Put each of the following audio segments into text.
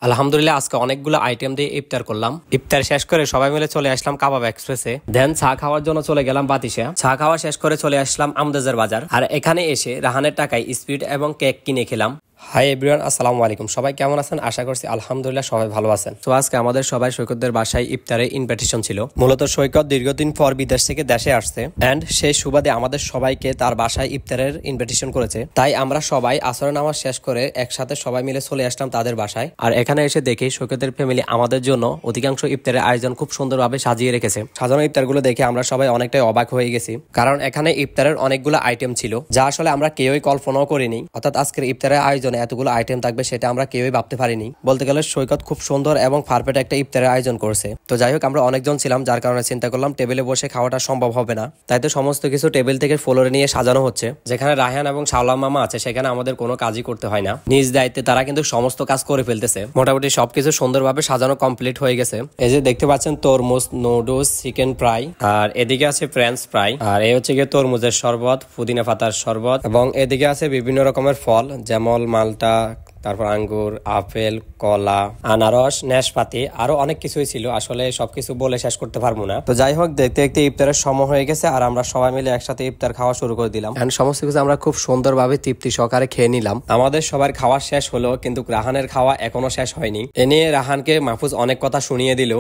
আলহামদুলিল্লাহ আজকে অনেকগুলো আইটেম দিয়ে ইফতার করলাম। ইফতার শেষ করে সবাই মিলে চলে আসলাম কাবাব এক্সপ্রেসে। দেন চা খাওয়ার জন্য চলে গেলাম বাতিশা। চা খাওয়া শেষ করে চলে আসলাম আমদেজার বাজার। আর এখানে এসে রাহানের টাকায় স্পিড এবং কেক কিনে খেলাম। হাই এভরিওয়ান, আসসালামু আলাইকুম। সবাই কেমন আছেন? আশা করছি আলহামদুলিল্লাহ সবাই ভালো আছেন। তো আজকে আমাদের সবাই সৈকতদের বাসায় ইফতারে ইনভিটেশন ছিল। মূলত সৈকত দীর্ঘদিন পর বিদেশ থেকে দেশে আসছে এন্ড সেই সুবাদে আমাদের সবাইকে তার বাসায় ইফতারের ইনভিটেশন করেছে। তাই আমরা সবাই আসর নামাজ শেষ করে একসাথে সবাই মিলে চলে আসলাম তাদের বাসায়। আর এখানে এসে দেখি সৈকতের ফ্যামিলি আমাদের জন্য অধিকাংশ ইফতারের আয়োজন খুব সুন্দরভাবে সাজিয়ে রেখেছে। সাজানো ইফতারগুলো দেখে আমরা সবাই অনেকটাই অবাক হয়ে গেছি, কারণ এখানে ইফতারের অনেকগুলো আইটেম ছিল যা আসলে আমরা কেউই কল্পনাও করিনি। অর্থাৎ আজকের ইফতারের আয়োজনে এতগুলো আইটেম থাকবে সেটা আমরা কেউই ভাবতে পারিনি। বলতে গেলে সৈকত খুব সুন্দর এবং পারফেক্ট একটা ইফতারের আয়োজন করছে। তো যাই হোক, আমরা অনেকজন ছিলাম যার কারণে চিন্তা করলাম টেবিলে বসে খাওয়াটা সম্ভব হবে না। তাই তো সমস্ত কিছু টেবিল থেকে ফ্লোরে নিয়ে সাজানো হচ্ছে। যেখানে রায়হান এবং শাওলা মামা আছে সেখানে আমাদের কোনো কাজই করতে হয় না, নিজ দায়িত্বে তারা কিন্তু সমস্ত কাজ করে ফেলতেছে। মোটামুটি সবকিছু সুন্দরভাবে সাজানো কমপ্লিট হয়ে গেছে। এই যে দেখতে পাচ্ছেন তরমুজ, নুডলস, চিকেন ফ্রাই, আর এদিকে আছে ফ্রেঞ্চ ফ্রাই, আর এই হচ্ছে গিয়ে তরমুজের শরবত, পুদিনা পাতার শরবত, এবং এদিকে আছে বিভিন্ন রকমের ফল যেমন মালটা, তারপর আঙ্গুর, আপেল, কলা, আনারস, নাশপাতি, আরো অনেক কিছুই ছিল। আসলে সবকিছু বলে শেষ করতে পারবো না। তো যাই হোক, দেখতে দেখতে ইফতারের সময় হয়ে গেছে আর আমরা সবাই মিলে একসাথে ইফতার খাওয়া শুরু করে দিলাম। সমস্ত কিছু আমরা খুব সুন্দরভাবে তৃপ্তি সহকারে খেয়ে নিলাম। আমাদের সবার খাওয়া শেষ হলো, কিন্তু রাহানের খাওয়া এখনো শেষ হয়নি। এ নিয়ে রাহানকে মাহফুজ অনেক কথা শুনিয়ে দিল।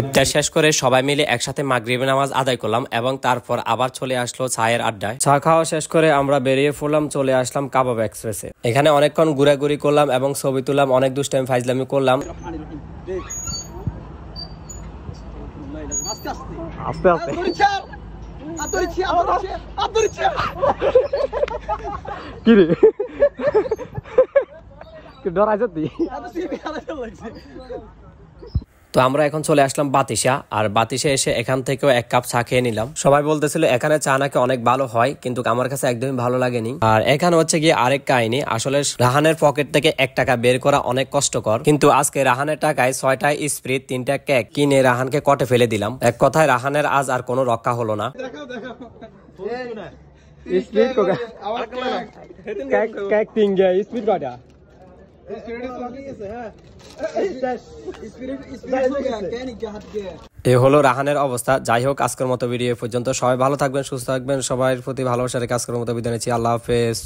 ইফতার শেষ করে সবাই মিলে একসাথে মাগরিব নামাজ আদায় করলাম এবং তারপর আবার চলে আসলো চায়ের আড্ডায়। চা খাওয়া শেষ করে আমরা বেরিয়ে পড়লাম, চলে আসলাম কাবাব এক্সপ্রেসে। এখানে অনেকক্ষণ ঘোরাঘুরি করলাম এবং ছবি তুললাম, অনেক দুষ্টাইম ফাইজলামি করলাম। আস্তে আস্তে কি রে ডরাইছ তুই? তো আমরা এখন চলে আসলাম বাতিশা। আর বাতিশা এসে এখান থেকেও এক কাপ চা খেয়ে নিলাম। সবাই বলতেছিল এখানে চা নাকি অনেক ভালো হয়, কিন্তু আমার কাছে একদমই ভালো লাগেনি। আর এখানে হচ্ছে গিয়ে আরেক কাহিনী, আসলে রাহানের পকেট থেকে 1 টাকা বের করা অনেক কষ্টকর, কিন্তু আজকে রাহানের টাকায় 6টা স্প্রিট, 3টা কেক কিনে রাহানকে কটে ফেলে দিলাম। এক কথায় রাহানের আজ আর কোনো রক্ষা হলো না। এ হলো রাহানের অবস্থা। যাই হোক, আজকের মতো ভিডিও পর্যন্ত। সবাই ভালো থাকবেন, সুস্থ থাকবেন, সবার প্রতি ভালোবাসা রেখে আজকের মতো বিদায় নিচ্ছি। আল্লাহ হাফেজ।